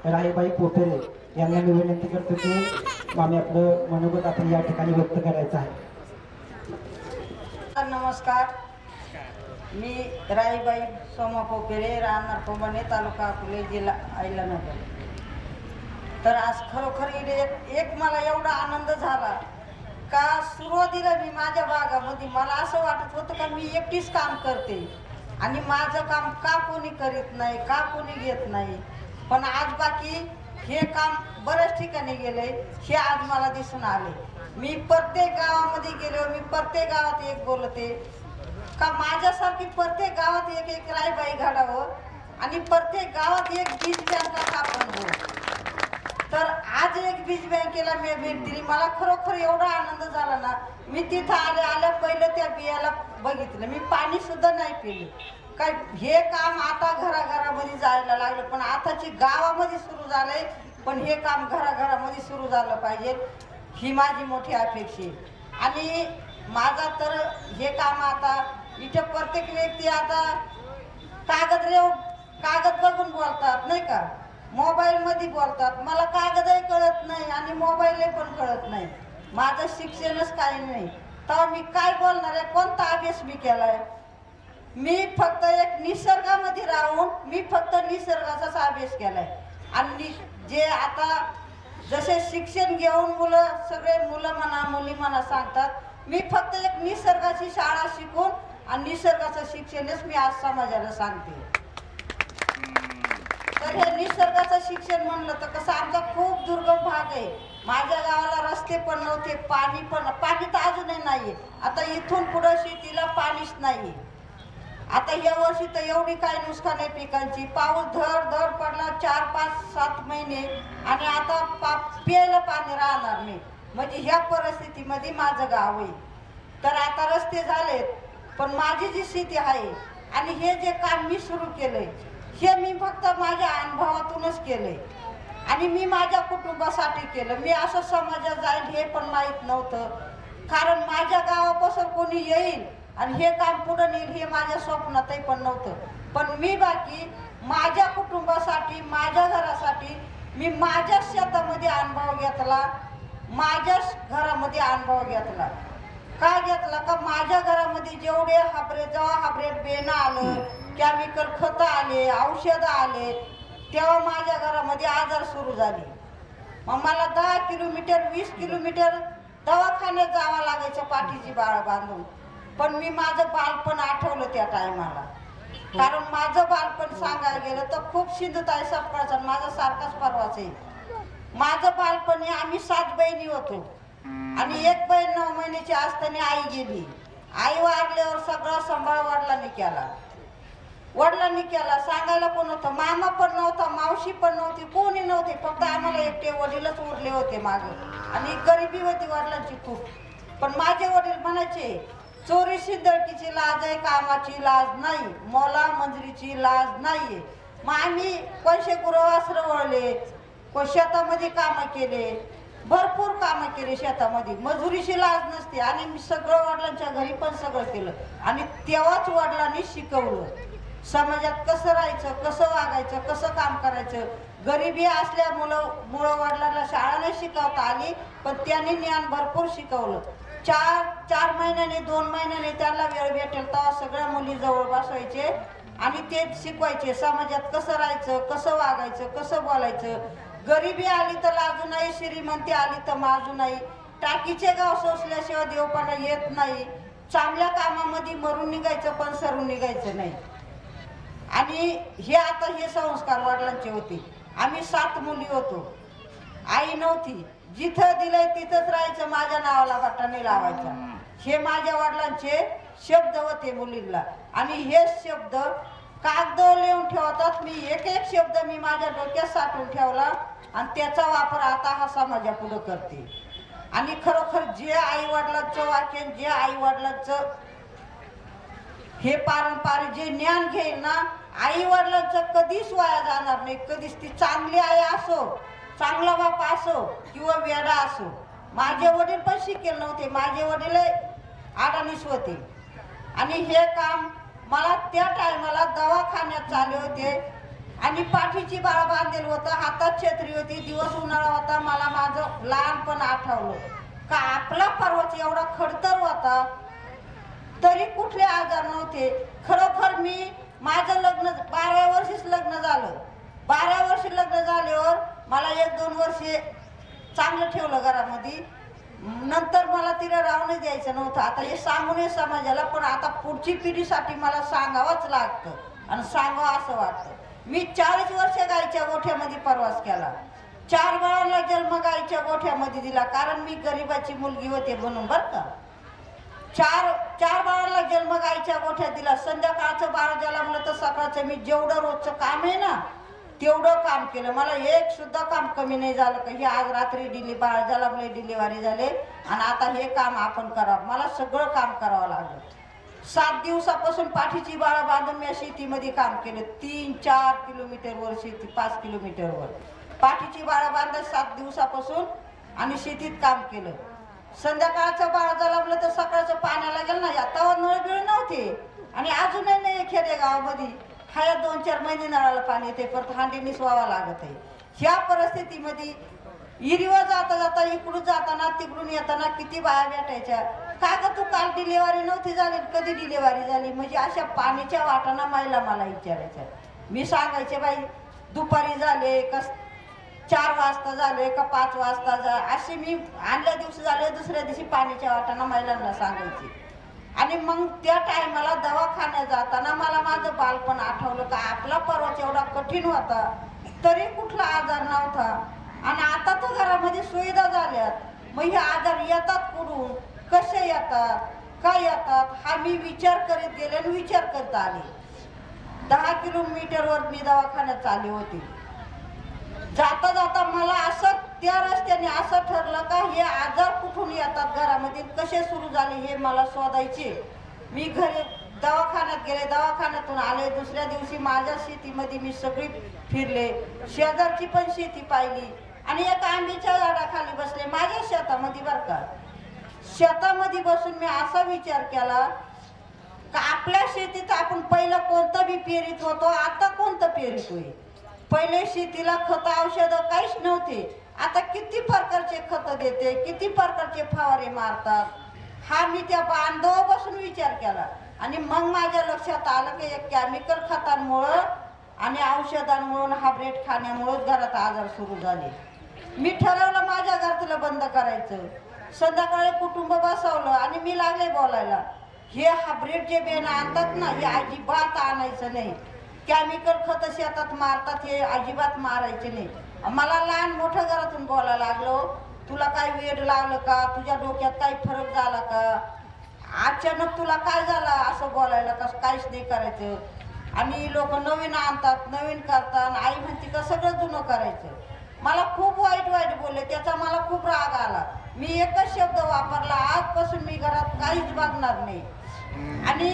राहीबाई पोपेरे यांना मी विनंती करतो की आम्ही आपलं मनोगत आपण या ठिकाणी व्यक्त करायचं आहे. नमस्कार, मी राहीबाई सोमा पोपेरे, राहणार कोमने, तालुका अकोले, जिल्हा अहिल्यानगर. तर आज खरोखर एक मला एवढा आनंद झाला का सुरुवातीला मी माझ्या भागामध्ये मला असं वाटत होतं का मी एकटीच काम करते आणि माझं काम का कोणी करीत नाही, का कोणी घेत नाही. पण आज बाकी हे काम बऱ्याच ठिकाणी गेले हे आज मला दिसून आले. मी प्रत्येक गावामध्ये गेलो, मी प्रत्येक गावात एक बोलते का माझ्यासारखी प्रत्येक गावात एक एक राहीबाई घडावं आणि प्रत्येक गावात एक बीज बँका स्थापन. तर आज एक बीज बँकेला मी भेट दिली. मला खरोखर एवढा आनंद झाला ना, मी तिथं आल्या पहिलं त्या बियाला बघितलं, मी पाणी सुद्धा नाही पिलं. काय हे काम आता घराघरामध्ये जायला लागलं, पण आताची गावामध्ये सुरू झालंय, पण हे काम घराघरामध्ये सुरू झालं पाहिजे ही माझी मोठी अपेक्षा आहे. आणि माझा तर हे काम आता इथं प्रत्येक व्यक्ती आता कागद बघून बोलतात नाही का, मोबाईलमध्ये बोलतात. मला कागदही कळत नाही आणि मोबाईलही पण कळत नाही, माझं शिक्षणच काही नाही. तर मी काय बोलणार आहे, कोणता अभ्यास मी केलाय? मी फक्त एक निसर्गामध्ये राहून मी फक्त निसर्गाचाच अभ्यास केलाय. आणि जे आता जसे शिक्षण घेऊन सगळे मुलं म्हणा मुली म्हणा सांगतात, मी फक्त एक निसर्गाची शाळा शिकून आणि निसर्गाचं शिक्षणच मी आज समाजाला सांगते. तर हे निसर्गाचं शिक्षण म्हणलं तर कसं आमचा खूप दुर्गम भाग आहे. माझ्या गावाला रस्ते पण नव्हते, पाणी तर अजूनही नाहीये. आता इथून पुढं शेतीला पाणीच नाही. आता या वर्षी तर एवढी काय नुकसान आहे पिकांची. पाऊस धड पडला 4, 5, 7 महिने आणि आता प्यायला पाणी राहणार नाही. म्हणजे ह्या परिस्थितीमध्ये माझं गाव आहे. तर आता रस्ते झालेत, पण माझी जी शेती आहे आणि हे जे काम मी सुरू केलंय हे मी फक्त माझ्या अनुभवातूनच केलंय आणि मी माझ्या कुटुंबासाठी केलं. मी असं समाजात जाईल हे पण माहीत नव्हतं, कारण माझ्या गावापासून कोणी येईल आणि हे काम पुढे नेईल हे माझ्या स्वप्नातही पण नव्हतं. पण मी बाकी माझ्या कुटुंबासाठी, माझ्या घरासाठी मी माझ्या शेतामध्ये अनुभव घेतला, माझ्या घरामध्ये अनुभव घेतला. का घेतला का माझ्या घरामध्ये जेवढे जेव्हा हायब्रिड बेन आलं, केमिकल खतं आले, औषधं आले, तेव्हा माझ्या घरामध्ये आजार सुरू झाले. मग मला 10 किलोमीटर 20 किलोमीटर दवाखान्यात जावं लागायचं पाठीची बाळ बांधून. पण मी माझं बालपण आठवलं त्या टायमाला, कारण माझं बालपण सांगायला गेलं तर खूप सिंधुताई सपकाळचा माझा सारखाच परवाच आहे. माझं बालपण आम्ही 7 बहिणी होतो आणि एक बहीण 9 महिन्याची असताना आई गेली. आई वारल्यावर सगळं सांभाळ वडिलांनी केला. सांगायला कोण होतं? मामा पण नव्हता, मावशी पण नव्हती, कोणी नव्हते. फक्त आम्हाला एकटे वडीलच उरले होते मागं आणि गरिबी होती वडिलांची खूप. पण माझे वडील म्हणायचे, चोरी सिद्धडकीची लाज आहे, कामाची लाज नाही, मोला मंजरीची लाज नाहीये. मग आम्ही पैसे गुरवासर वळले, शेतामध्ये कामं केले, भरपूर कामं केली शेतामध्ये. मजुरीची लाज नसते आणि मी सगळं वडिलांच्या घरी पण सगळं केलं. आणि तेव्हाच वडिलांनी शिकवलं समाजात कसं राहायचं, कसं वागायचं, कसं काम करायचं. गरिबी असल्यामुळं वडिलांना शाळा नाही शिकवता आली, पण त्यांनी ज्ञान भरपूर शिकवलं. 4 महिन्याने 2 महिन्याने त्यांना वेळ भेटेल तेव्हा सगळ्या मुली जवळ बसवायचे आणि ते शिकवायचे समाजात कसं राहायचं, कसं वागायचं, कसं बोलायचं. गरिबी आली तर लाजू नाही, श्रीमंती आली तर माजू नाही. टाकीचे गाव सोसल्याशिवाय देवपणा येत नाही. चांगल्या कामामध्ये मरून निघायचं पण सरून निघायचं नाही. आणि हे संस्कार वडिलांचे होते. आम्ही 7 मुली होतो, आई नव्हती. जिथं दिलंय तिथंच राहायचं, माझ्या नावाला बटाने लावायचा. हे माझ्या वडिलांचे शब्द होते मुलींना. आणि हे शब्द कागदावर लिहून ठेवतात. मी एक शब्द मी माझ्या डोक्यात साठवून ठेवला आणि त्याचा वापर आता हा समाजापुढं करते. आणि खरोखर जे आई वडिलांचं वाक्य, जे आई वडिलांचं हे पारंपरिक जे ज्ञान घेईल ना, आई वडिलांचं कधीच वाया जाणार नाही. कधीच. ती चांगली आई असो, चांगला बाप असो किंवा वेडा असो. माझे वडील पण शिकेल नव्हते, माझे वडील अडाणीच होते. आणि हे काम मला त्या टायमाला दवाखान्यात चालले होते आणि पाठीची बाळ बांधेल होतं, हातात छत्री होती, दिवस उन्हाळा होता. मला माझं लहानपण आठवलं का आपला पर्वत एवढा खडतर होता तरी कुठले आजार नव्हते. खरोखर मी माझं लग्न 12 वर्षीच लग्न झालं. 12 वर्षी लग्न झाल्यावर मला 1-2 वर्षे चांगलं ठेवलं घरामध्ये. नंतर मला तिला राहून द्यायचं नव्हतं. आता हे सांगून हे समाजाला, पण आता पुढची पिढीसाठी मला सांगावंच लागतं आणि सांगावं असं वाटतं. मी 40 वर्ष गाईच्या गोठ्यामध्ये प्रवास केला. 4 बाळांना जन्म गाईच्या गोठ्यामध्ये दिला, कारण मी गरिबाची मुलगी होते म्हणून. बरं का, चार बाळांना जन्म गाईच्या गोठ्यात दिला. संध्याकाळचं बाळ जन्मलं तर सकाळचं मी जेवढं रोजचं काम आहे ना तेवढं काम केलं. मला एक सुद्धा काम कमी नाही झालं का हे आज रात्री बाळ जन्मले, डिलिव्हरी झाले आणि आता हे काम आपण करावं. मला सगळं काम करावं लागलं. 7 दिवसापासून पाठीची बाळा बांधून मी शेतीमध्ये काम केलं. 3-4 किलोमीटरवर शेती, 5 किलोमीटरवर पाठीची बाळा बांधत 7 दिवसापासून आणि शेतीत काम केलं. संध्याकाळचं बाळ जन्मलं तर सकाळचं पाण्याला गेलं ना, आता नळ बिळ नव्हते आणि अजूनही नाही खेडेगावामध्ये. ह्या 2-4 महिने नळाला पाणी येते, परत हांडीनीच व्हावं लागत आहे. ह्या परिस्थितीमध्ये इरीवर जाता जाता इकडून जाताना तिकडून येताना किती बाया भेटायच्या. का ग तू काल डिलिव्हरी नव्हती झाली, कधी डिलिव्हरी झाली, म्हणजे अशा पाणीच्या वाटाना महिला मला विचारायच्या. मी सांगायचे बाई दुपारी झाले का 4 वाजता झाले का 5 वाजता असे मी आणल्या दिवशी झाले, दुसऱ्या दिवशी पाणीच्या वाटाना महिलांना सांगायचे. आणि मग त्या टायमाला दवाखान्यात जाताना मला माझं बालपण आठवलं का आपला पर्वत एवढा कठीण होता तरी कुठला आजार नव्हता. आणि आता तर घरामध्ये सुविधा झाल्यात, मग हे आजार येतात कुठून, कसे येतात, काय येतात, हा मी विचार करीत गेले आणि विचार करत आले. 10 किलोमीटरवर मी दवाखान्यात चालली होती. जाता जाता मला असं त्या रस्त्याने असं ठरलं का हे आजार कुठून येतात घरामध्ये, कसे सुरू झाले हे मला शोधायचे. मी घरी दवाखान्यात गेले, दवाखान्यातून आले. दुसऱ्या दिवशी माझ्या शेतीमध्ये मी सगळी फिरले, शेजारची पण शेती पाहिली आणि एका आंब्याच्या झाडाखाली बसले माझ्या शेतामध्ये. बरं का, शेतामध्ये बसून मी असा विचार केला का आपल्या शेतीत आपण पहिलं कोणतं बी पेरीत होतो, आता कोणतं पेरितोय. पहिले शेतीला खत औषधं काहीच नव्हते, आता किती प्रकारचे खत देते, किती प्रकारचे फवारे मारतात. हा मी त्या बांधवापासून विचार केला आणि मग माझ्या लक्षात आलं की एक केमिकल खतांमुळं आणि औषधांमुळे हायब्रिड खाण्यामुळेच घरात आजार सुरू झाले. मी ठरवलं माझ्या घरातलं बंद करायचं. संध्याकाळी कुटुंब बसवलं आणि मी लागले बोलायला, हे हायब्रिड जे बेन आणतात ना हे अजिबात आणायचं नाही. केमिकल खत शेतात मारतात हे अजिबात मारायचे नाही. मला लहान मोठं घरातून बोलायला लागलो, तुला काय वेड लागलं का, तुझ्या डोक्यात काही फरक झाला का, अचानक तुला काय झालं असं बोलायला का, काहीच नाही करायचं. आणि लोक नवीन आणतात, नवीन करतात, आई म्हणते का सगळं जुनं करायचं. मला खूप वाईट बोलले, त्याचा मला खूप राग आला. मी एकच शब्द वापरला, आजपासून मी घरात काहीच बघणार नाही. आणि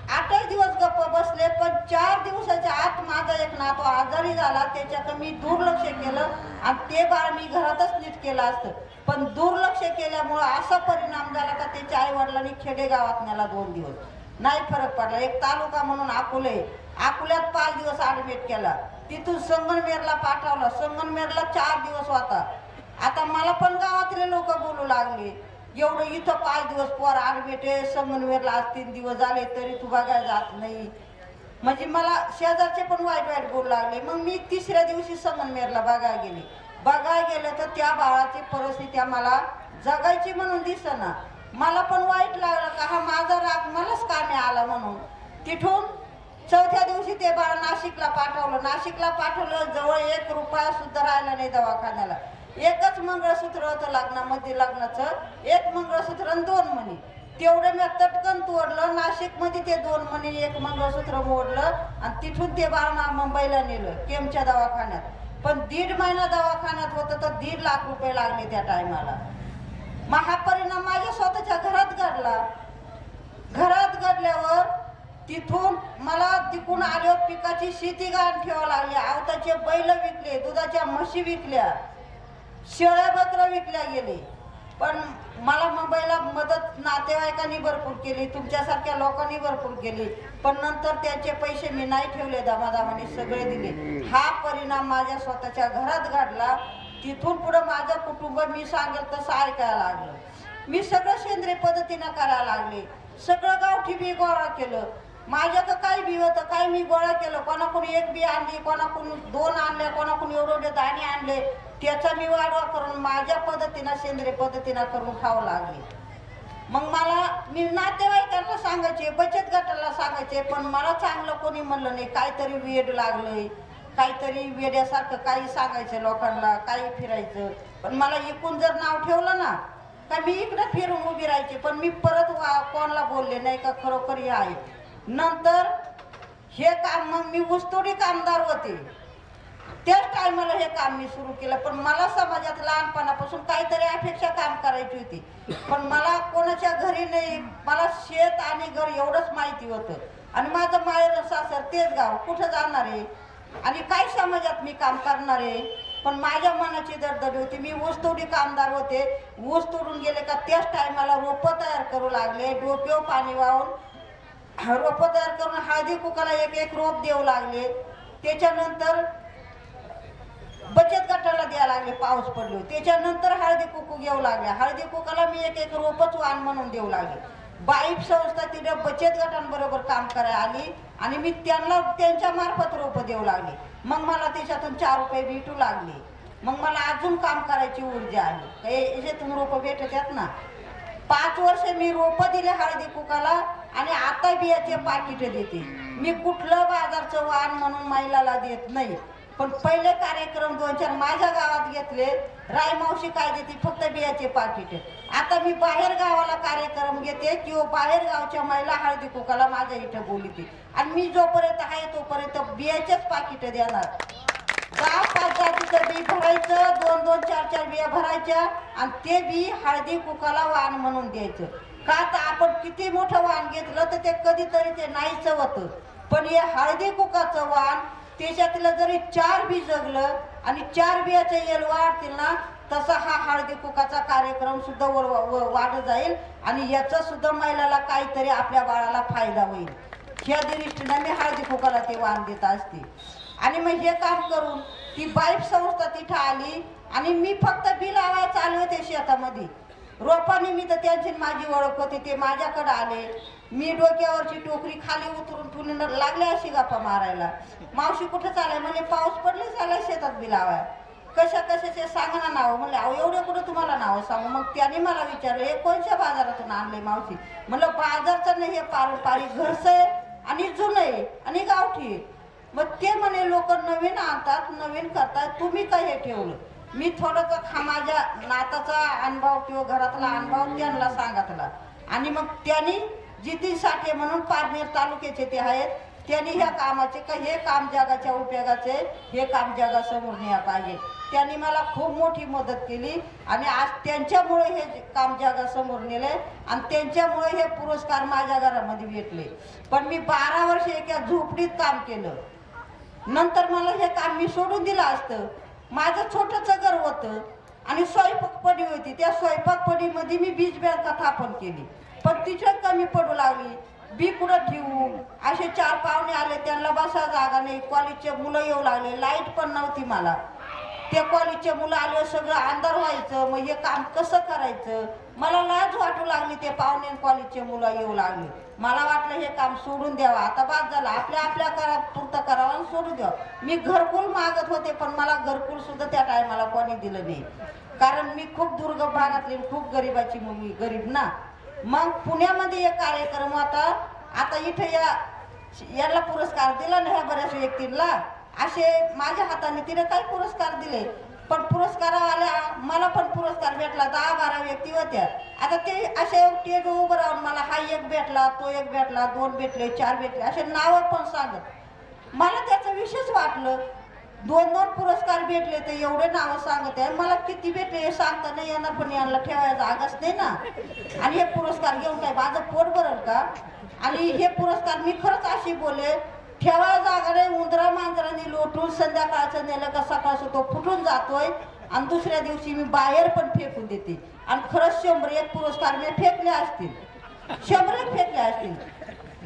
8 दिवस गप्प बसले, पण 4 दिवसाच्या आत माझा एक नातू आजारी झाला. त्याच्याकडे मी दुर्लक्ष केलं आणि ते बाळ मी घरातच नीट केलं असतं, पण दुर्लक्ष केल्यामुळं असा परिणाम झाला का त्याच्या आई वडिलांनी खेडेगावात नेला. 2 दिवस नाही फरक पडला. एक तालुका म्हणून अकोल्यात 5 दिवस ऍडमिट केला. तिथून संगमनेरला पाठवला. संगमनेरला 4 दिवस होता. आता मला पण गावातले लोक बोलू लागले, एवढं इथं 5 दिवस पोर ऍडमिट आहे, संगमनेरला आज 3 दिवस झाले तरी तू बघायला जात नाही. म्हणजे मला शेजारचे पण वाईट बोलू लागले. मग मी 3ऱ्या दिवशी संगमनेरला बघायला गेलं तर त्या बाळाची परिस्थिती आम्हाला जगायची म्हणून दिसेना. मला पण वाईट लागलं का हा माझा राग मलाच कामी आला म्हणून. तिथून 4थ्या दिवशी ते बाळ नाशिकला पाठवलं. जवळ 1 रुपया सुद्धा राहिला नाही दवाखान्याला. एकच मंगळसूत्र होतं लग्नाचं, 1 मंगळसूत्र आणि 2 मणी. तेवढं मी तटकन तोडलं. नाशिकमध्ये ते 2 मणी 1 मंगळसूत्र मोडलं आणि तिथून ते बाळ मुंबईला नेलं केमच्या दवाखान्यात. पण 1.5 महिना दवाखान्यात होतं तर 1.5 लाख रुपये लागले त्या टायमाला. मग हा परिणाम माझ्या स्वतःच्या घरात घडला. घरात घडल्यावर तिथून मला तिकून आल्यावर पिकाची शेती गहाण ठेवावं लागली. आवताचे बैल विकले, दुधाच्या म्हशी विकल्या, शेळ्या बकऱ्या विकल्या गेले. पण मला मुंबईला मदत नातेवाईकांनी भरपूर केली, तुमच्यासारख्या लोकांनी भरपूर केली, पण नंतर त्याचे पैसे मी नाही ठेवले, दमादमाने सगळे दिले. हा परिणाम माझ्या स्वतःच्या घरात घडला. तिथून पुढं माझं कुटुंब मी सांगेल तसं ऐकायला लागलं. मी सगळं सेंद्रिय पद्धतीनं करायला लागले. सगळं गावठी बी गोळा केलं. माझ्याकडं काही बी होतं काही मी गोळा केलं. कोणाकोणी एक बी आणली, कोणाकोणी 2 आणले, कोणाकोणी एवढे दाणे आणले. त्याचा मी वाढवा करून माझ्या पद्धतीनं सेंद्रिय पद्धतीनं करून खावं लागले. मग मी नातेवाईकांना सांगायचे, बचत गटाला सांगायचे, पण मला चांगलं कोणी म्हणलं नाही. काहीतरी वेड लागलंय, काहीतरी वेड्यासारखं काही सांगायचं लोकांना, काही फिरायचं. पण मला इकून जर नाव ठेवलं ना का मी इकडं फिरून उभी राहायची, पण मी परत कोणाला बोलले नाही का खरोखर हे आहे. नंतर हे काम मग मी ऊसतोडी कामदार होते, त्याच टायमाला हे काम मी सुरू केलं. पण मला समाजात लहानपणापासून काहीतरी अपेक्षा काम करायची होती, पण मला कोणाच्या घरी नाही. मला शेत आणि घर एवढंच माहिती होतं, आणि माझं माहेर सासर तेच गाव, कुठं जाणार आहे आणि काय समाजात मी काम करणार आहे. पण माझ्या मनाची दडदड होती. मी ऊसतोडी कामदार होते. ऊस तोडून गेले का त्याच टायमाला रोपं तयार करू लागले, डोक्यावर पाणी वाहून रोपं तयार करून हळदी कुकाला एक एक रोप देऊ लागले. त्याच्यानंतर बचत गटाला द्यायला लागले, पाऊस पडलो. त्याच्यानंतर हळदी कुकू घेऊ लागले. हळदी कुकाला मी एक एक रोपच वाण म्हणून देऊ लागले. बाईप संस्था तिथे बचत गटांबरोबर काम करायला आली आणि मी त्यांना त्यांच्या मार्फत रोपं देऊ लागले. मग मला त्याच्यातून 4 रुपये भेटू लागले. मग मला अजून काम करायची ऊर्जा आली. याच्यातून रोपं भेटत आहेत ना. 5 वर्ष मी रोपं दिले हळदी कुकाला आणि आता बियाचे पाकिट देते. मी कुठलं बाजारचं वाण म्हणून महिलाला देत नाही. पण पहिले कार्यक्रम 2-4 माझ्या गावात घेतले. रायमावशी काय देते, फक्त बियाचे पाकिट. आता मी बाहेर गावाला कार्यक्रम घेते किंवा बाहेर गावच्या महिला हळदी कुकाला माझ्या इथं बोलते, आणि मी जोपर्यंत आहे तोपर्यंत बियाचेच पाकिट देणार. 10-5 जातीचं बी भरायचं, 2-2, 4-4 बिया भरायच्या आणि ते बी हळदी कुकाला वाण म्हणून द्यायचं. का तर आपण किती मोठं वाण घेतलं तर ते कधीतरी ते नाहीच होतं. पण हे हळदी कुकाचं वाण त्याच्यातलं जरी 4 बी जगलं आणि 4 बियाचे येल वाढतील ना, तसा हा हळदी कुकाचा कार्यक्रम सुद्धा वाढत जाईल आणि याचा सुद्धा महिलाला काहीतरी आपल्या बाळाला फायदा होईल. ह्या दृष्टीनं मी हळदी कुकाला ते वाण देत असते. आणि मग हे काम करून ती बाईप संस्था तिथं आली आणि मी फक्त बी लावायला चालू होते शेतामध्ये. रोपानिमित्त त्यांची माझी ओळख होती. ते माझ्याकडे आले. मी डोक्यावरची टोकरी खाली उतरून ठेवून लागले अशी गप्पा मारायला. मावशी कुठं चालाय म्हणले, पाऊस पडले चालाय शेतात बी लावाय. कशाचे सांगा ना नाव. म्हणले अहो एवढे कुठं तुम्हाला नाव सांगू. मग त्याने मला विचारलं हे कोणत्या बाजारातून आणले मावशी. म्हणलं बाजारचं नाही, हे पारंपरिक घरचं आहे आणि जुनं आहे आणि गावठी आहे. मग ते म्हणे लोक नवीन आणतात, नवीन करतात, तुम्ही काय हे ठेवलं. मी थोडंसं माझ्या नाताचा अनुभव किंवा घरातला अनुभव त्यांना सांगितला. आणि मग त्यांनी जितीन साठे म्हणून पारनेर तालुक्याचे ते आहेत, त्यांनी ह्या कामाचे का हे काम जगाच्या उपयोगाचे, हे काम जगासमोर न्याय पाहिजे. त्यांनी मला खूप मोठी मदत केली आणि आज त्यांच्यामुळे हे काम जगासमोर नेले आणि त्यांच्यामुळे हे पुरस्कार माझ्या घरामध्ये भेटले. पण मी 12 वर्ष एका झोपडीत काम केलं. नंतर मला हे काम मी सोडून दिलं असतं. माझं छोटंसं घर होतं आणि स्वयंपाकपडी होती. त्या स्वयंपाकपडीमध्ये मी बीज बँक स्थापन केली, पण तिच्यात कमी पडू लागली. बी कुठं ठेवू. असे 4 पाहुणे आले, त्यांना बसा जागा नाही. कॉलेजचे मुलं येऊ लागले, लाईट पण नव्हती मला. ते कॉलेजचे मुलं आले, सगळं अंधार व्हायचं. मग हे काम कसं करायचं. मला लाज वाटू लागली. ते पाहुणे कॉलेजचे मुलं येऊ लागले. मला वाटलं हे काम सोडून द्यावं, आता बाद झालं, आपल्या पुरतं करावं आणि सोडून द्यावं. मी घरकुल मागत होते, पण मला घरकुल सुद्धा त्या टायमाला कोणी दिलं नाही, कारण मी खूप दुर्गम भागातली, खूप गरीबाची मुलगी, गरीब ना. मग पुण्यामध्ये एक कार्यक्रम होता. आता इथं याला पुरस्कार दिला ना ह्या बऱ्याच व्यक्तींना. असे माझ्या हाताने तिने काही पुरस्कार दिले, पण पुरस्कारावाल्या मला पण पुरस्कार भेटला. 10-12 व्यक्ती होत्या. आता ते असे स्टेज उभं राहून मला हा एक भेटला, तो एक भेटला, 2 भेटले, 4 भेटले, असे नावं पण सांगत. मला त्याचं विशेष वाटलं. 2-2 पुरस्कार भेटले तर एवढे नावं सांगत आहे. मला किती भेटले हे सांगता नाही येणार, पण यांना ठेवायला जागाच नाही ना. आणि हे पुरस्कार घेऊन काय माझं पोट भरल का. आणि हे पुरस्कार मी खरंच अशी बोले, ठेवायला जागा नाही. उंदरा मांजरांनी लोटून संध्याकाळचं नेलं का सकाळचं तो फुटून जातोय आणि दुसऱ्या दिवशी मी बाहेर पण फेकून देते. आणि खरंच 101 पुरस्कार मी फेकले असतील, 100 फेकले असतील,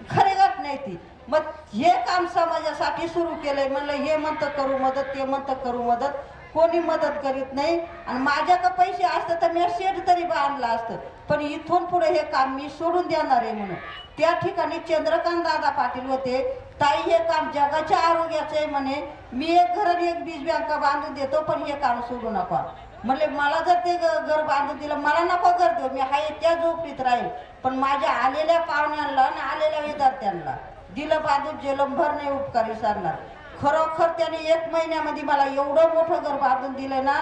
खरे गत नाही ती. मग हे काम समाजासाठी सुरू केलंय. म्हणलं हे म्हणतं करू मदत, ते म्हणतं करू मदत, कोणी मदत करीत नाही. आणि माझ्याकडे पैसे असतं तर मी शेड तरी बांधला असतं, पण इथून पुढे हे काम मी सोडून देणार आहे म्हणून. त्या ठिकाणी चंद्रकांत दादा पाटील होते. ताई हे काम जगाच्या आरोग्याचं आहे म्हणे, मी एक घर आणि एक बीज बँका बांधून देतो, पण हे काम सोडू नका. म्हणले मला जर ते घर बांधून दिलं, मला नको घर देऊ, मी हाय त्या झोपडीत राहील, पण माझ्या आलेल्या पाहुण्यांना आणि आलेल्या विद्यार्थ्यांना दिलं बांधून जलंभर नाही उपकार विसरणार. खरोखर त्याने 1 महिन्यामध्ये मला एवढं मोठं घर बांधून दिलं ना.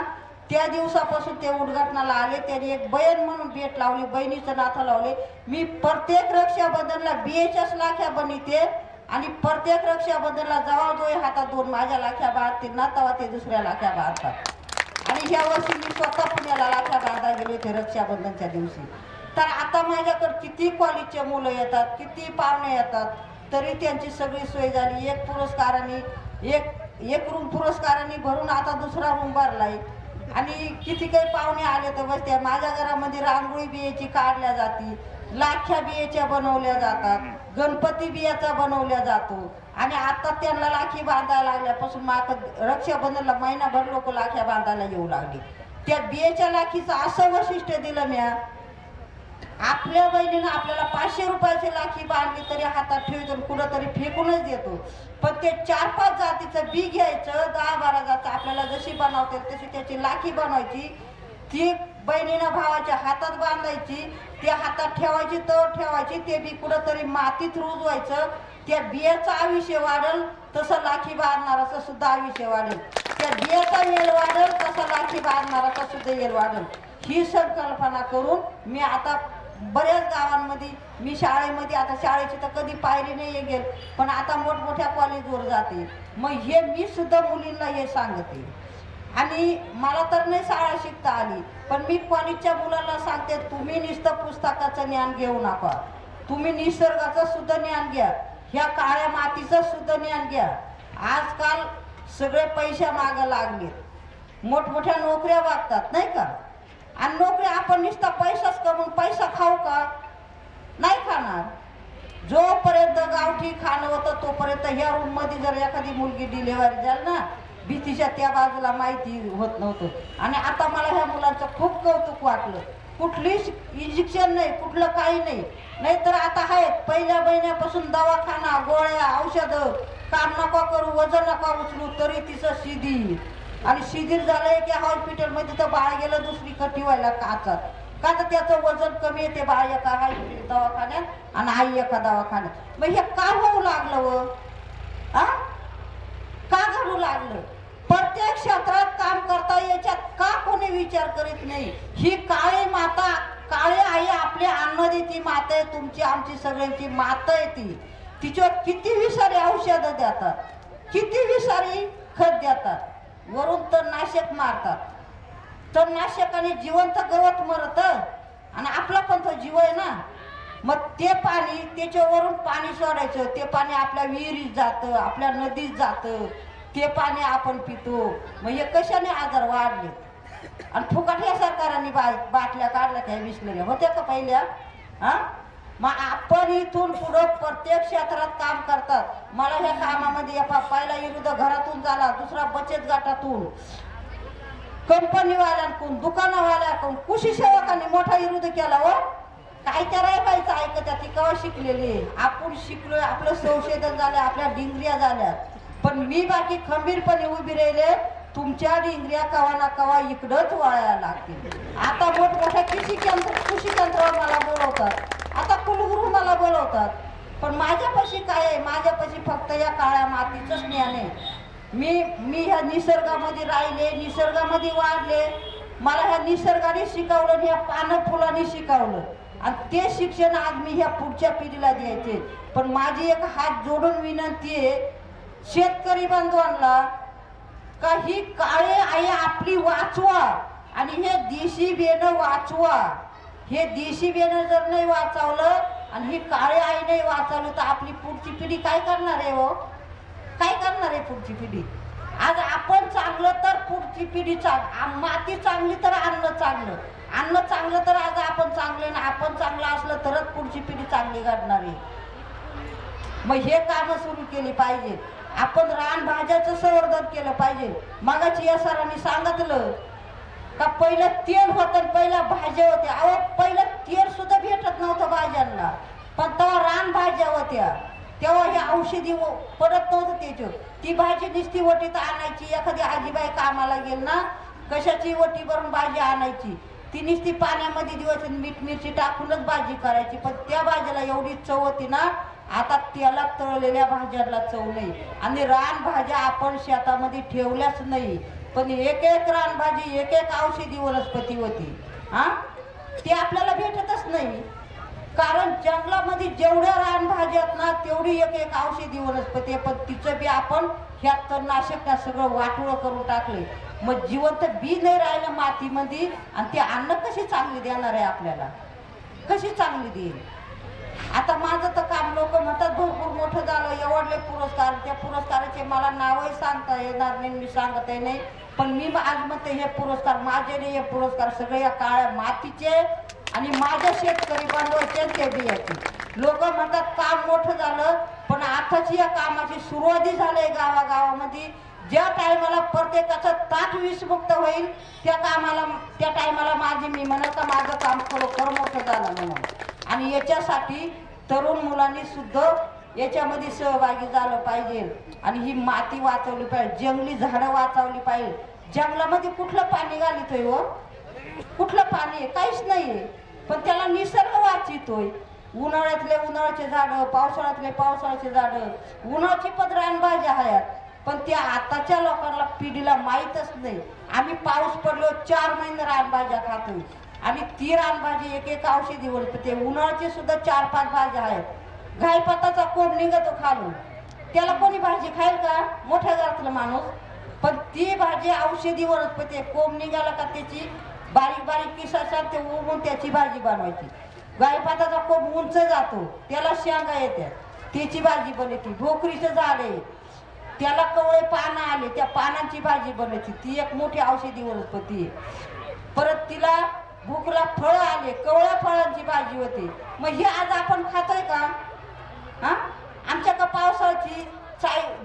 त्या दिवसापासून ते उद्घाटनाला आले. त्यांनी एक बहीण म्हणून भेट लावली, बहिणीचं नातं लावले. मी प्रत्येक रक्षाबंधनला BHS लाख्या बनवते आणि प्रत्येक रक्षाबंधनला जवळजवळ हातात 2 माझ्या लाख्या बांधतील ना, तेव्हा ते दुसऱ्या लाख्या बांधतात. आणि ह्या वर्षी मी स्वतः पुण्याला लाख्या बांधायला गेले होते रक्षाबंधनच्या दिवशी. तर आता माझ्याकडे किती कॉलेजचे मुलं येतात, किती पाहुणे येतात, तरी त्यांची सगळी सोय झाली. एक पुरस्काराने एक रूम पुरस्काराने भरून आता दुसरा रूम भरलाय. आणि किती काही पाहुणे आले तर बसत्या. माझ्या घरामध्ये रांगोळी बियाची काढल्या जाती, लाख्या बियाच्या बनवल्या जातात, गणपती बियाचा बनवल्या जातो. आणि आता त्यांना लाखी बांधायला लागल्यापासून रक्षाबंधनला महिनाभर लोक लाख्या बांधायला येऊ लागली. त्या बियाच्या लाखीचं असं वैशिष्ट्य दिलं म्या, आपल्या बहिणीनं आपल्याला 500 रुपयाची लाखी बांधली तरी हातात ठेवतो, कुठंतरी फेकूनच देतो. पण ते 4-5 जातीचं बी घ्यायचं, 10-12 जात आपल्याला जशी बनवते तशी त्याची लाखी बनवायची, ती बहिणीनं भावाच्या हातात बांधायची, ते हातात ठेवायची, तर ठेवायची, ते बी कुठंतरी मातीत रुजवायचं. त्या बियाचं आयुष्य वाढेल तसं लाखी बांधणाराचं सुद्धा आयुष्य वाढेल. त्या बियाचा येल वाढेल तसं लाखी बांधणाराचा सुद्धा येल वाढेल. ही संकल्पना करून मी आता बऱ्याच गावांमध्ये, मी शाळेमध्ये, आता शाळेची तर कधी पायरी नाही गेल, पण आता मोठमोठ्या कॉलेजवर जाते. मग हे मी सुद्धा मुलींना हे सांगते. आणि मला तर नाही शाळा शिकता आली, पण मी कॉलेजच्या मुलांना सांगते, तुम्ही नुसतं पुस्तकाचं ज्ञान घेऊ नका, तुम्ही निसर्गाचं सुद्धा ज्ञान घ्या, ह्या काळ्या मातीचं सुद्धा ज्ञान घ्या. आजकाल सगळे पैशा मागं लागले, मोठमोठ्या नोकऱ्या वागतात नाही का. आणि नोकरी आपण नुसता पैसाच कमवून पैसा खाऊ का? नाही खाणार. जोपर्यंत गावठी खाणं होतं तोपर्यंत ह्या रूममध्ये जर एखादी मुलगी डिलिव्हरी झाली ना, भीतीच्या त्या बाजूला माहिती होत नव्हतं. आणि आता मला ह्या मुलांचं खूप कौतुक वाटलं. कुठलीच इंजेक्शन नाही, कुठलं काही नाही. नाहीतर आता आहेत पहिल्या महिन्यापासून दवाखाना, गोळ्या, औषधं, काम नका करू, वजन नका उचलू, तरी तिचं शिथिल. आणि शिथिल झालंय की हॉस्पिटलमध्ये तर बाळ गेलं दुसरीकडे ठेवायला काचात, का तर त्याचं वजन कमी येते. बाळ एका हॉस्पिटल दवाखान्यात आणि आई एका दवाखान्यात. मग हे का होऊ लागलं व का घडू लागलं? प्रत्येक क्षेत्रात काम करता याच्यात का कोणी विचार करीत नाही? ही काळी माता, काळी आई आपली अन्न देती माता आहे, तुमची आमची सगळ्यांची माता आहे ती. तिच्यावर किती विषारी औषधं देतात, किती विषारी खत देतात, वरून तणनाशक मारतात. तणनाशकाने जिवंत गवत मरत आणि आपला पण तो जीव आहे ना. मग ते पाणी, त्याच्यावरून पाणी सोडायचं, ते पाणी आपल्या विहिरीत जातं, आपल्या नदीत जातं, ते पाणी आपण पितो. मग हे कशाने आजार वाढले? आणि फुकट या सरकारांनी बाटल्या काढल्या काय विसरल्या होत्या का पहिल्या? मग आपण इथून पुढं प्रत्येक क्षेत्रात काम करतात. मला ह्या कामामध्ये पहिला विरुद्ध घरातून झाला, दुसरा बचत गटातून, कंपनीवाल्यांकडून, दुकानवाल्यांकडून, कृषी सेवकांनी मोठा विरोध केला. व काय करायचं ऐकत ती केव्हा शिकलेली, आपण शिकलोय, आपलं संशोधन झालं, आपल्या डिंगऱ्या झाल्यात. पण मी बाकी खंबीरपणे उभी राहिले. तुमच्या डिंगऱ्या कवा ना कवा इकडंच वळायला लागतील. आता मोठमोठ्या कृषी केंद्रावर मला बोलवतात, आता कुलगुरू मला बोलवतात. पण माझ्यापाशी काय आहे? माझ्यापाशी फक्त या काळ्या मातीचंच ज्ञान आहे. मी ह्या निसर्गामध्ये राहिले, निसर्गामध्ये वाढले. मला ह्या निसर्गाने शिकवलं, ह्या पानं फुलांनी शिकवलं. आणि ते शिक्षण आज मी ह्या पुढच्या पिढीला द्यायचे. पण माझी एक हात जोडून विनंती आहे शेतकरी बांधवांना, का ही काळे आई आपली वाचवा आणि हे देशी बेणं वाचवा. हे देशी बेणं जर नाही वाचवलं आणि ही काळे आई नाही वाचवलं तर आपली पुढची पिढी काय करणार आहे? हो, काय करणार आहे पुढची पिढी? आज आपण चांगलं तर पुढची पिढी माती चांगली तर अन्न चांगलं, अन्न चांगलं तर आज आपण चांगले ना, आपण चांगलं असलं तरच पुढची पिढी चांगली घडणार आहे. मग हे कामं सुरू केली पाहिजे. आपण रानभाज्याचं संवर्धन केलं पाहिजे. मगाची या सरांनी सांगितलं का पहिलं तेल होतं, पहिल्या भाज्या होत्या. अहो पहिलं तेल सुद्धा भेटत नव्हतं भाज्यांना, पण तेव्हा रानभाज्या होत्या, तेव्हा हे औषधी पडत नव्हतं त्याच्यावर. ती भाजी नुसती वटीत आणायची. एखादी आजीबाई कामाला गेल ना, कशाची वटी भरून भाजी आणायची, ती नुसती पाण्यामध्ये दिवस मीठ मिरची टाकूनच भाजी करायची. पण त्या भाजीला एवढी चव होती ना, आता तेलात तळलेल्या भाज्याला चव नाही. आणि रानभाज्या आपण शेतामध्ये ठेवल्याच नाही, पण एक एक रानभाजी एक एक औषधी वनस्पती होती. हा, ती आपल्याला भेटतच नाही. कारण जंगलामध्ये जेवढ्या रानभाज्यात ना, तेवढी एक एक औषधी वनस्पती आहे. पण तिचं बी आपण ह्यात तणनाशक सगळं वाटोळं करून टाकले. मग जिवंत बी नाही राहिलं मातीमध्ये, आणि ते अन्न कशी चांगली देणार आहे आपल्याला, कशी चांगली देईल. आता माझं तर काम, लोक म्हणतात भरपूर मोठं झालं, एवढले पुरस्कार, त्या पुरस्काराचे मला नावही सांगता येणार नाही, मी सांगतही नाही. पण मी आज म्हणते हे पुरस्कार माझे नाही, हे पुरस्कार सगळे या काळ्या मातीचे आणि माझ्या शेतकरी बांधवाचे ते बियाचे. लोक म्हणतात काम मोठं झालं, पण आताची या कामाची सुरुवाती झाली गावागावामध्ये. ज्या टायमाला प्रत्येकाचं ताट विषमुक्त होईल त्या टायमाला मी म्हणत माझं काम खरोखर मोठं झालं म्हणून. आणि याच्यासाठी तरुण मुलांनी सुद्धा याच्यामध्ये सहभागी झालं पाहिजे. आणि ही माती वाचवली पाहिजे, जंगली झाडं वाचवली पाहिजे. जंगलामध्ये कुठलं पाणी घालितोय हो, कुठलं पाणी आहे, काहीच नाहीये. पण त्याला निसर्ग वाचितोय. उन्हाळ्यातले उन्हाळ्याचे झाडं, पावसाळ्यातले पावसाळ्याचे झाडं, उन्हाळ्याची पण रानभाज्या आहेत. पण त्या आताच्या लोकांना पिढीला माहीतच नाही. आम्ही पाऊस पडलो 4 महिने रानभाज्या खातोय, आणि ती रानभाजी एक एक औषधी वनस्पती. उन्हाळ्याची सुद्धा 4-5 भाज्या आहेत. घाईपताचा कोंब निघतो खालून, त्याला कोणी भाजी खाईल का, मोठ्या घरातला माणूस. पण ती भाजी औषधी वनस्पती आहे. कोंब निघाला का त्याची बारीक बारीक किसाच्या ते उगवून त्याची भाजी बनवायची. गायपाताचा कोंब उंच जातो, त्याला शेंगा येत्या, त्याची भाजी बनवते. भोकरीचं झाड आहे, त्याला कवळे पानं आले, त्या पानांची भाजी बनवायची. ती एक मोठी औषधी वनस्पती आहे. परत तिला भूकला फळं आले, कवळ्या फळांची भाजी होते. मग हे आज आपण खातोय का? हा, आमच्या का पावसाळ्याची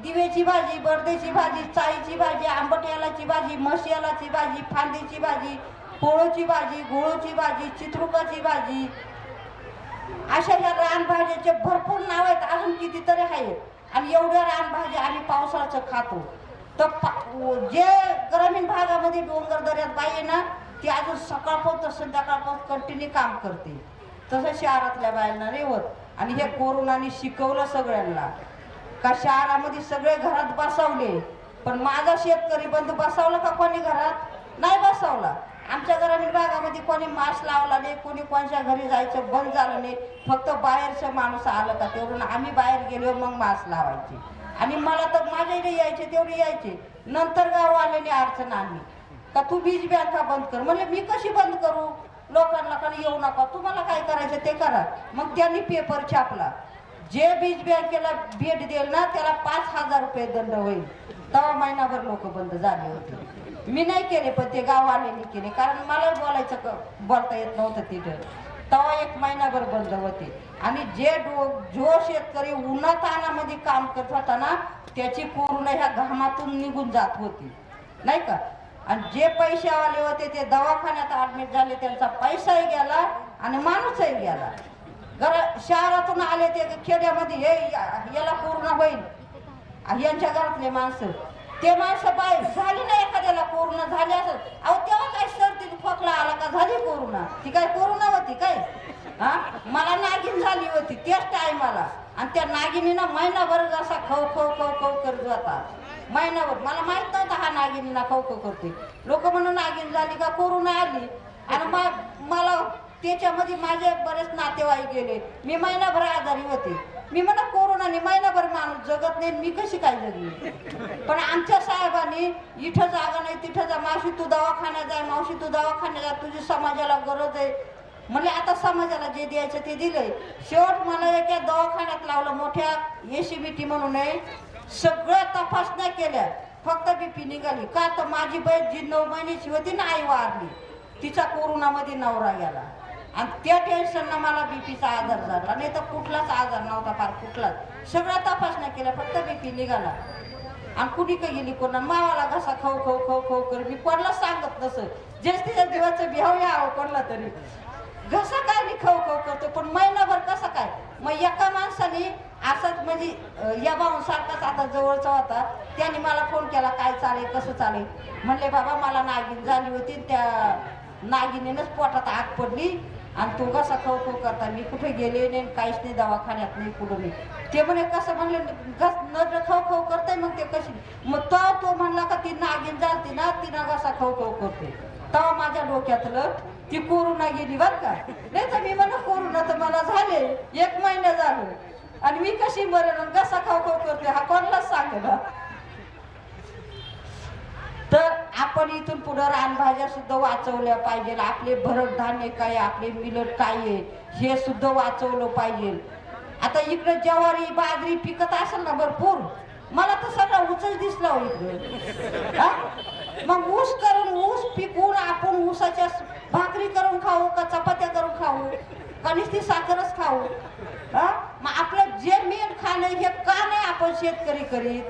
दिवेची भाजी, बर्देची भाजी, चाईची भाजी, आंबट यालाची भाजी, म्हस यालाची भाजी, फांदीची भाजी, पोळूची भाजी, गोळूची भाजी, चित्रुकाची भाजी, अशा ह्या रानभाज्याचे भरपूर नाव आहेत, अजून कितीतरी आहेत. आणि एवढ्या रानभाज्या आम्ही पावसाळ्याचं खातो. तर जे ग्रामीण भागामध्ये डोंगर दऱ्यात बाई आहे ना, ती अजून सकाळपासून संध्याकाळपासून कंटिन्यू काम करते. तसं शहरातल्या बायांना नाही होत. आणि हे कोरोनाने शिकवलं सगळ्यांना का शहरामध्ये सगळे घरात बसवले, पण माझा शेतकरी बंधू बसवला का कोणी घरात नाही बसवला. आमच्या ग्रामीण भागामध्ये कोणी मास्क लावला नाही, कोणी कोणच्या घरी जायचं बंद झालं नाही. फक्त बाहेरचं माणूस आलं का तेवढून आम्ही बाहेर गेलो मग मास्क लावायचे. आणि मला तर माझ्या इथे यायचे तेवढे यायचे. नंतर गाव आलेली अडचण आणली का तू बीज बँका बंद कर. म्हणजे मी कशी बंद करू, लोकांना का येऊ नका, तुम्हाला काय करायचं ते करा. मग त्यांनी पेपर छापला, जे बीज बँकेला भेट देईल ना त्याला 5,000 रुपये दंड होईल. तेव्हा महिनाभर लोक बंद झाले होते. मी नाही केले, पण ते गाववाल्यांनी केले, कारण मला बोलता येत नव्हतं तिथं. तेव्हा 1 महिनाभर बंद होते. आणि जो शेतकरी उन्हातानामध्ये काम करत होता ना, त्याची पूर्ण ह्या घामातून निघून जात होती नाही का. आणि जे पैशावाले होते ते दवाखान्यात ऍडमिट झाले, त्यांचा पैसाही गेला आणि माणूसही गेला. शहरातून आले ते खेड्यामध्ये, हे याला पूर्ण होईल, यांच्या घरातले माणसं, ते माणसं बाहेर झाली ना, एखाद्याला कोरोना झाली असत. अहो तेव्हा काय सर्दी खोकला आला का झाली कोरोना, ती काय कोरोना होती काय. हा, मला नागिन झाली होती त्याच टायमाला, आणि त्या नागिनीनं महिनाभर असा खव खव खव खव करत होता. महिनाभर मला माहित नव्हता हा नागिनीला खव खव करते. लोक म्हणून नागिन झाली का कोरोना आली. आणि मला त्याच्यामध्ये माझे बरेच नातेवाईक गेले. मी महिनाभर आजारी होते. मी म्हणा कोरोनाने महिनाभर माणूस जगत नाही, मी कशी काय जगली. पण आमच्या साहेबांनी इथं जागा नाही तिथं जा, मावशी तू दवाखान्यात जाय, मावशी तू दवाखान्यात जा, तुझी समाजाला गरज आहे. म्हणजे आता समाजाला जे द्यायचं ते दिलंय. शेवट मला एका दवाखान्यात लावलं, मोठ्या ACBT म्हणून आहे. सगळ्या तपासण्या केल्या, फक्त बीपी निघाली का तर माझी बहीण जी 9 महिन्याची होती ना आई वारली, तिचा कोरोनामध्ये नवरा गेला आणि त्या टेन्शननं मला बीपीचा आजार झाला, नाही तर कुठलाच आजार नव्हता, फार कुठलाच. सगळ्या तपासण्या केल्या, फक्त बीपी निघाला. आणि कुणी का गेली कोणा मावाला घसा खाऊ खाऊ खाऊ खाऊ कर, मी कोणालाच सांगत नसं, जेच तिच्या जीवाचं बिहाव यावं कोणला तरी. घसा काय मी खाऊ खाऊ करतो, पण महिनाभर कसं काय. मग एका माणसाने असंच म्हणजे या भाऊन सारखाच आता जवळचा होता, त्याने मला फोन केला, काय चालेल कसं चालेल. म्हणले बाबा मला नागिन झाली होती, त्या नागिनीनंच पोटात आग पडली आणि तो कसा खाऊ खाऊ करता, मी कुठे गेले नाही, काहीच नाही, दवाखान्यात नाही, कुठं नाही. ते म्हणे कसं म्हणले न खाऊ खाऊ करताय, मग ते कशी. मग तो म्हणला का ती नागिन झालती ना, तिनं कसा खाऊ खाऊ करते. तेव्हा माझ्या डोक्यातलं ती कोरोना गेली बर का. नाही तर मी म्हणा कोरोना तर मला झाले 1 महिना झालं आणि मी कशी मरण कसा खाऊ खाऊ करते हा कोणालाच सांगेना. तर आपण इथून पुढे रानभाज्या सुद्धा वाचवल्या पाहिजे. आपले भरड धान्य काय, आपले मिलट काय आहे हे सुद्धा वाचवलं पाहिजे. आता इकडे ज्वारी बाजरी पिकत असेल ना भरपूर, मला तर सगळा ऊसच दिसला हो इकडे. मग ऊस करून ऊस पिकवून आपण ऊसाच्या भाकरी करून खाऊ का चपात्या करून खाऊ का नुसती साखरच खाऊ. मग आपलं जे मेन खाणं हे का नाही आपण शेतकरी करीत.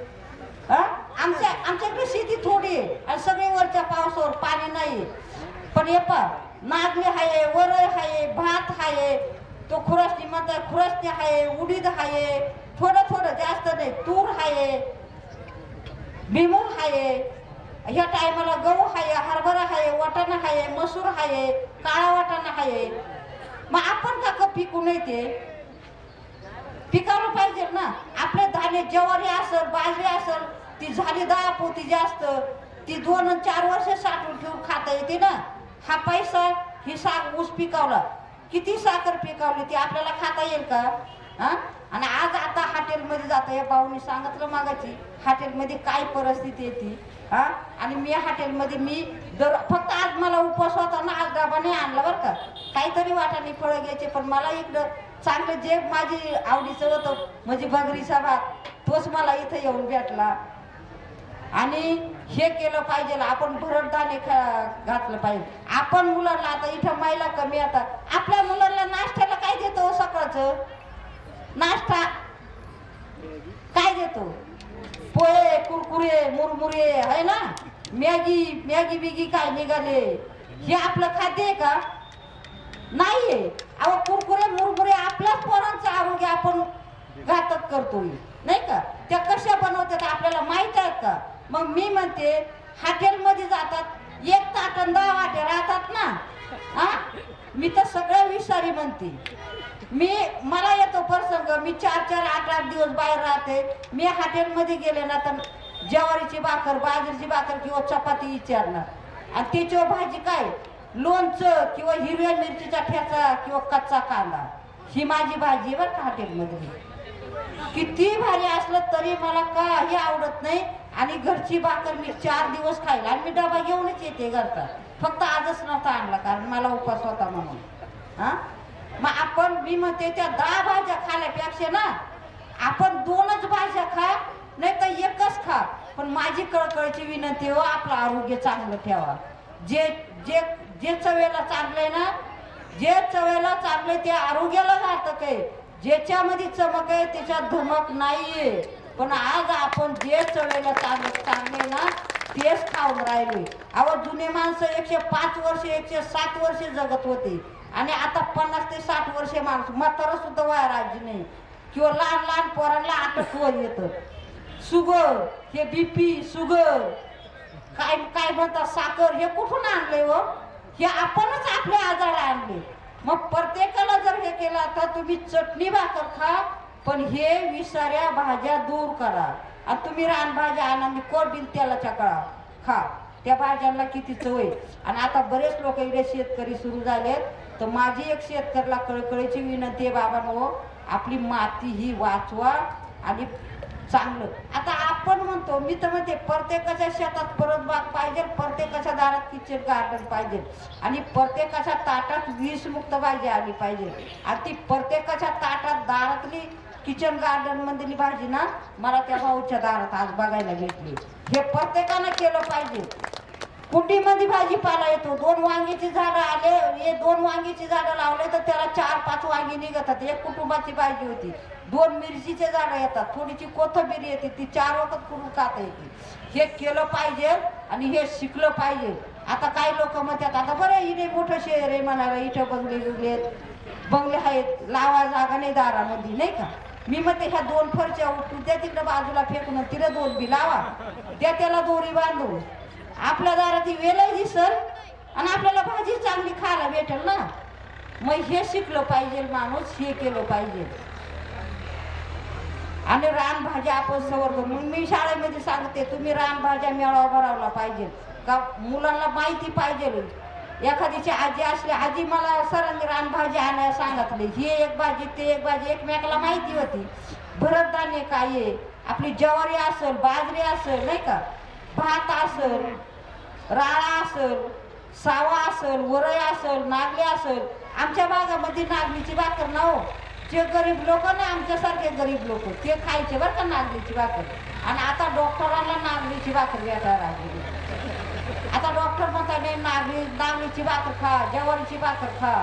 आमच्याकडे शेती थोडी आहे आणि सगळे वरच्या पावसावर पाणी नाही. पण हे पा नागली आहे, वरई आहे, भात आहे, तो खुरासणी म्हणतात खुरासणी आहे, उडीद आहे, थोडं थोडं जास्त नाही, तूर आहे, भुईमूग आहे, ह्या टायमाला गहू आहे, हरभरा आहे, वाटाणा आहे, मसूर आहे, काळा वाटाणा आहे. मग आपण का पिकू नाही ते पिकावलं पाहिजे ना. आपले धान्य ज्वारी असेल बाजरी असेल ती झाली 10 पोती जास्त, ती 2 आणि 4 वर्ष साठवून ठेवून खाता येते ना. हा पैसा ही ऊस पिकावला, किती साखर पिकावली ती आपल्याला खाता येईल का. आणि आज आता हॉटेलमध्ये जातं, या भाऊनी सांगितलं मागाची हॉटेलमध्ये काय परिस्थिती येते. आणि मी हॉटेलमध्ये मी फक्त आज मला उपवास होता ना, आज डबा नाही आणला बरं का. काहीतरी वाटाणे फळं घ्यायचे, पण मला इकडं चांगलं जे माझी आवडीचं होतं म्हणजे भगरीचा भात तोच मला इथं येऊन भेटला. आणि हे केलं पाहिजे, आपण भरडधान्य घातलं पाहिजे. आपण मुलांना आता इथं महिला कमी, आता आपल्या मुलांना नाश्त्याला काय देतो सकाळचं नाश्ता काय देतो, पोहे कुरकुरे मुरमुरे आहे ना, मॅगी बिगी काय निघाले, हे आपलं खाद्य आहे का नाहीये. अहो कुरकुरे मुरमुरे आपल्याच पोरांचं आरोग्य आपण घातक करतोय नाही का. त्या कशा बनवतात आपल्याला माहित आहेत का. मग मी म्हणते हॉटेलमध्ये जातात 1 ताट 10 वाटे राहतात ना. मी तर सगळं विषारी म्हणते. मला येतो प्रसंग, मी 4-4 8-8 दिवस बाहेर राहते. मी हॉटेलमध्ये गेले ना तर ज्वारीची भाकर बाजरीची भाकर किंवा चपाती विचारणार आणि त्याच्यावर भाजी काय, लोणचं किंवा हिरव्या मिरचीचा ठेचा किंवा कच्चा कांदा, ही माझी भाजी बरं का. हॉटेलमध्ये किती भारी असलं तरी मला काही आवडत नाही. आणि घरची भाकर मी 4 दिवस खायला आणि मी डबा घेऊनच येते घरचा, फक्त आजच नव्हता आणला कारण मला उपवास होता म्हणून. मग आपण मी म्हणते त्या 10 भाज्या खाण्यापेक्षा ना आपण 2च भाज्या खा नाही तर 1च खा. पण माझी कळकळीची विनंती हो, आपलं आरोग्य चांगलं ठेवा. जे जे जे चवेला चांगलंय ना, जे चवेला चांगलंय ते आरोग्याला घातक आहे. ज्याच्यामध्ये चमक आहे त्याच्यात धमक नाहीये. पण आज आपण जे चवेला चांगले ना तेच खाऊन राहिले. अहो जुने माणसं 105 वर्ष 107 वर्ष जगत होते आणि आता 50 ते 60 वर्षे माणूस म्हातारा सुद्धा राहायची नाही. किंवा लहान लहान पोरांना आटकवर येतं. शुगर, हे बीपी शुगर काय काय म्हणतात साखर, हे कुठून आणले हो. हे आपणच आपले आजार आणले. मग प्रत्येकाला जर हे केलं तर तुम्ही चटणी भाकर खा, पण हे विषाऱ्या भाज्या दूर करा. आणि तुम्ही रानभाज्या आणा, मी कोट दिल तेलाच्या काळा खा, त्या भाज्यांना किती चव आहे. आणि आता बरेच लोक इकडे शेतकरी सुरू झालेत. तर माझी एक शेतकऱ्याला कळकळीची विनंती आहे, बाबांनो आपली माती ही वाचवा आणि चांगलं. आता आपण म्हणतो, मी तर म्हणते प्रत्येकाच्या शेतात परसबाग पाहिजे, प्रत्येकाच्या दारात किचन गार्डन पाहिजे आणि प्रत्येकाच्या ताटात विषमुक्त भाजी आली पाहिजे. आणि ती प्रत्येकाच्या ताटात दारातली किचन गार्डन मधली भाजी ना मला त्या भाऊच्या दारात आज बघायला भेटली. हे प्रत्येकानं केलं पाहिजे. कुंडीमध्ये भाजीपाला येतो. 2 वांगीची झाडं आले, हे 2 वांगीची झाडं लावले तर त्याला 4-5 वांगी निघतात. एक कुटुंबाची भाजी होती. 2 मिरचीचे झाडं येतात, थोडीशी कोथिंबीर येते, ती 4 वखत करून खाता येते. हे केलं पाहिजे आणि हे शिकलं पाहिजे. आता काही लोक म्हणतात आता बरं इथे मोठं शहर आहे म्हणाला, इथं बंगले आहेत, लावा जागा नाही दारामध्ये, नाही का. मी म्हणते ह्या 2 फरच्या उठून त्या तिकडे बाजूला फेकून तिला 2 बी लावा, त्याला दोरी बांधून आपल्या दारात ही वेलही दिसल आणि आपल्याला भाजी चांगली खायला भेटेल ना. मग हे शिकलं पाहिजे माणूस, हे केलं पाहिजे. आणि रानभाज्या आपण संवर्धन, मग मी शाळेमध्ये सांगते तुम्ही रानभाज्या मेळावा भरावला पाहिजे का, मुलांना माहिती पाहिजे. एखादीची आजी असली, आजी मला सरांनी रानभाजी आणायला सांगितले, हे एक भाजी ते एक भाजी, एकमेकाला माहिती होती. भरत धान्य काय आहे, आपली ज्वारी असेल, बाजरी असेल, नाही का, भात असेल, राळा असेल, सावा असेल, वरई असेल, नागली असेल. आमच्या भागामध्ये नागलीची भाकर ना हो, जे गरीब लोक ना आमच्यासारखे गरीब लोक ते खायचे बरं का नागलीची भाकर. आणि आता डॉक्टरांना नागलीची भाकर भेटायला लागली. आता डॉक्टर म्हणतात नाही नागलीची भाकर खा, ज्वारीची भाकर खा,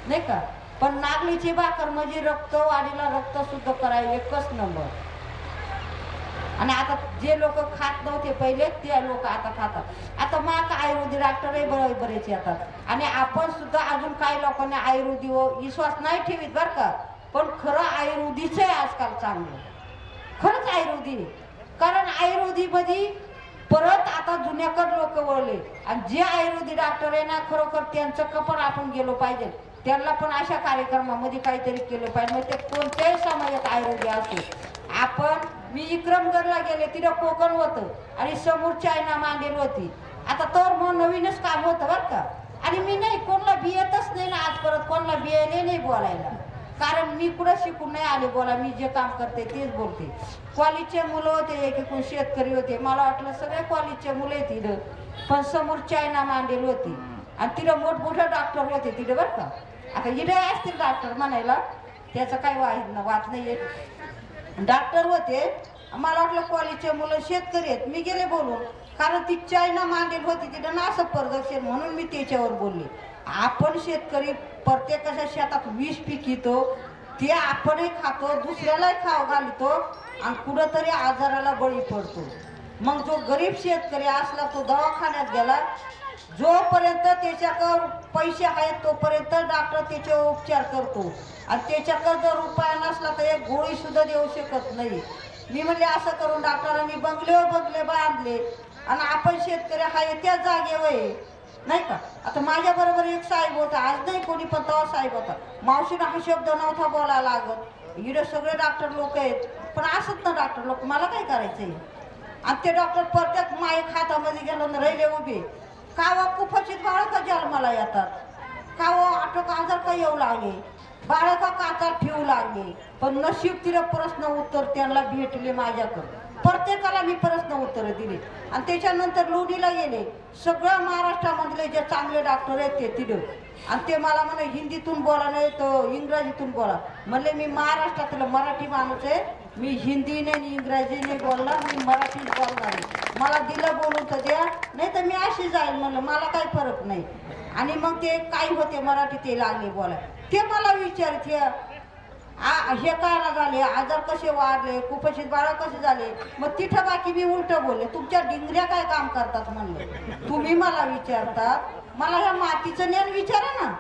नाही का. पण नागलीची भाकर म्हणजे रक्त वाढीला रक्त शुद्ध करायला एकच नंबर. आणि आता जे लोक खात नव्हते पहिले ते लोक आता खातात. आता मग आयुर्वेदिक डॉक्टरही बरेच येतात. आणि आपण सुद्धा अजून काही लोकांना आयुर्वेदिक विश्वास नाही ठेवीत बरं का. पण खरं आयुर्वेदिकच आहे आजकाल चांगलं, खरंच आयुर्वेदिक. कारण आयुर्वेदिकमध्ये परत आता जुन्याकड लोक वळले. आणि जे आयुर्वेदिक डॉक्टर आहे ना खरोखर त्यांचं कपड आपण गेलो पाहिजे. त्यांना पण अशा कार्यक्रमामध्ये काहीतरी केलं पाहिजे. मग ते कोणत्याही समाजात आयुर्वेदिक असतो. आपण मी विक्रमगडला गेले, तिथं कोकण होतं आणि समोर चायना मांडेल होती. आता तर मग नवीनच काम होतं बरं का. आणि मी नाही कोणाला बियतच नाही ना आज परत कोणाला बियायला नाही बोलायला. कारण मी कुठं शिकून नाही आले बोला, मी जे काम करते तेच बोलते. कॉलेजचे मुलं होते, एक शेतकरी होते, मला वाटलं सगळे कॉलेजचे मुलं आहेत तिथं. पण समोर चायना मांडेल होती आणि तिथं मोठमोठे डॉक्टर होते तिथं बरं का. आता इथे असतील डॉक्टर म्हणायला, त्याचं काही वाद नाही आहे. डॉक्टर होते, मला वाटलं कॉलेजचे मुलं शेतकरी आहेत. मी गेले बोलून, कारण ती चायना मांडेल होती तिथं ना असं प्रदर्शन, म्हणून मी त्याच्यावर बोलले. आपण शेतकरी प्रत्येकाच्या शेतात विष पिकितो, ते आपणही खातो, दुसऱ्यालाही खाऊ घालतो आणि कुठंतरी आजाराला बळी पडतो. मग जो गरीब शेतकरी असला तो दवाखान्यात गेला, जोपर्यंत त्याच्याकडे पैसे आहेत तोपर्यंत डॉक्टर त्याचे उपचार करतो. आणि त्याच्याकडे जर रुपया नसला तर एक गोळी सुद्धा देऊ शकत नाही. मी म्हणले असं करून डॉक्टरांनी बंगले बांधले आणि आपण शेतकरी हाय त्या जागेवर, नाही का. आता माझ्या बरोबर एक साहेब होता, आज नाही कोणी पण तेव्हा साहेब होता. मावशीनं हा शब्द नव्हता बोलायला लागत. इकडे सगळे डॉक्टर लोक आहेत, पण असत ना डॉक्टर लोक, मला काय करायचंय. आणि ते डॉक्टर प्रत्येक माई खातामध्ये गेलो ना राहिले उभे. कावा कुफाचित बाळ का जन्माला येतात, कावा आटोक आजार का येऊ लागले, बाळ का काचा ठेवू लागले. पण नशीब तिला प्रश्न उत्तर त्यांना भेटले माझ्याकडे. प्रत्येकाला मी प्रश्न उत्तर दिले. आणि त्याच्यानंतर लोणीला गेले, सगळ्या महाराष्ट्रामधले जे चांगले डॉक्टर आहेत ते तिथं. आणि ते मला म्हणे हिंदीतून बोला नाही तर इंग्रजीतून बोला. म्हणले मी महाराष्ट्रातलं मराठी माणूस आहे, मी हिंदीने आणि इंग्रजीने बोलणार, मी मराठीच बोलणार आहे. मला दिलं बोलून तर द्या, नाही तर मी अशी जाईल. म्हणलं मला काही फरक नाही. आणि मग ते काही होते मराठी ते लागले बोलाय. ते मला विचारत हे काय झाले, आजार कसे वाढले, कुपोषित बाळ कसे झाले. मग तिथं बाकी मी उलट बोलले, तुमच्या डिंगऱ्या काय काम करतात म्हणलं. तुम्ही मला विचारतात, मला ह्या मातीचं ज्ञान विचारा ना.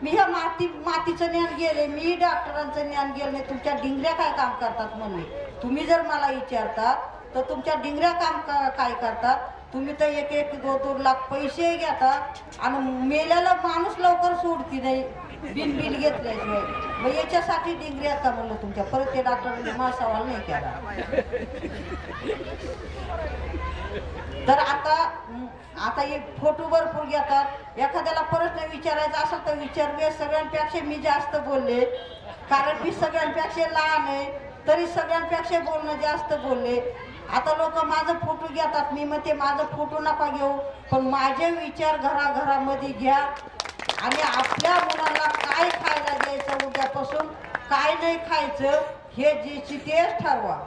मी ह्या मातीचं ज्ञान गेले, मी डॉक्टरांचं ज्ञान गेलं नाही. तुमच्या डिंगऱ्या काय काम करतात म्हणले. तुम्ही जर मला विचारतात तर तुमच्या डिंगऱ्या काम काय करतात. तुम्ही तर 1-2 लाख पैसे घेतात आणि मेल्याला माणूस लवकर सोडती नाही बिल घेतल्याशिवाय. मग याच्यासाठी डिंगरी आता म्हणलं तुमच्या. परत ते डॉक्टरांनी मला सवाल नाही केला. तर आता हे फोटो भरपूर घेतात. एखाद्याला प्रश्न विचारायचा असेल तर विचारूया. सगळ्यांपेक्षा मी जास्त बोलले, कारण मी सगळ्यांपेक्षा लहान आहे, तरी सगळ्यांपेक्षा बोलणं जास्त बोलले. आता लोक माझं फोटो घेतात, मी म्हणते माझं फोटो नका घेऊ, पण माझे विचार घराघरामध्ये घ्या. आणि आपल्या मुलांना काय खायला द्यायचं, उद्यापासून काय नाही खायचं हे जे तेच ठरवा,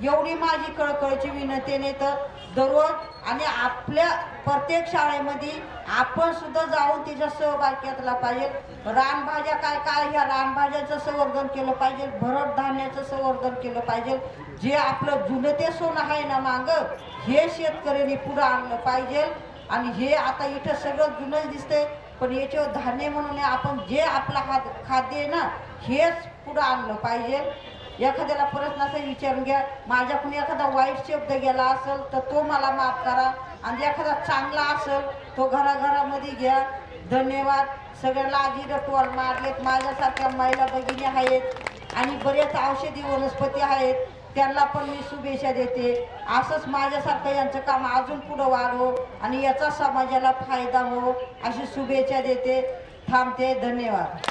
एवढी माझी कळकळीची विनंती. नाही तर दररोज आणि आपल्या प्रत्येक शाळेमध्ये आपण सुद्धा जाऊन तिचा सहभाग घेतला पाहिजे. रानभाज्या काय काय ह्या रानभाज्याचं संवर्धन केलं पाहिजे, भरड धान्याचं संवर्धन केलं पाहिजे. जे आपलं जुनं ते सोनं आहे ना मागं, हे शेतकऱ्यांनी पुढं आणलं पाहिजे. आणि हे आता इथं सगळं जुनंच दिसतंय, पण याच्यावर धान्य म्हणून आपण जे आपला खाद्य आहे ना, हेच पुढं आणलं पाहिजे. एखाद्याला प्रश्नाचं विचारून घ्या, माझ्याकडून एखादा वाईट शब्द गेला असेल तर तो मला माफ करा, आणि एखादा चांगला असेल तो घराघरामध्ये घ्या. धन्यवाद. सगळ्याला आजी टोल मारलेत. माझ्यासारख्या महिला भगिनी आहेत आणि बरेच औषधी वनस्पती आहेत, त्यांना पण मी शुभेच्छा देते. असंच माझ्यासारखं यांचं काम अजून पुढं वाढो आणि याचा समाजाला फायदा हो अशी शुभेच्छा देते. थांबते. धन्यवाद.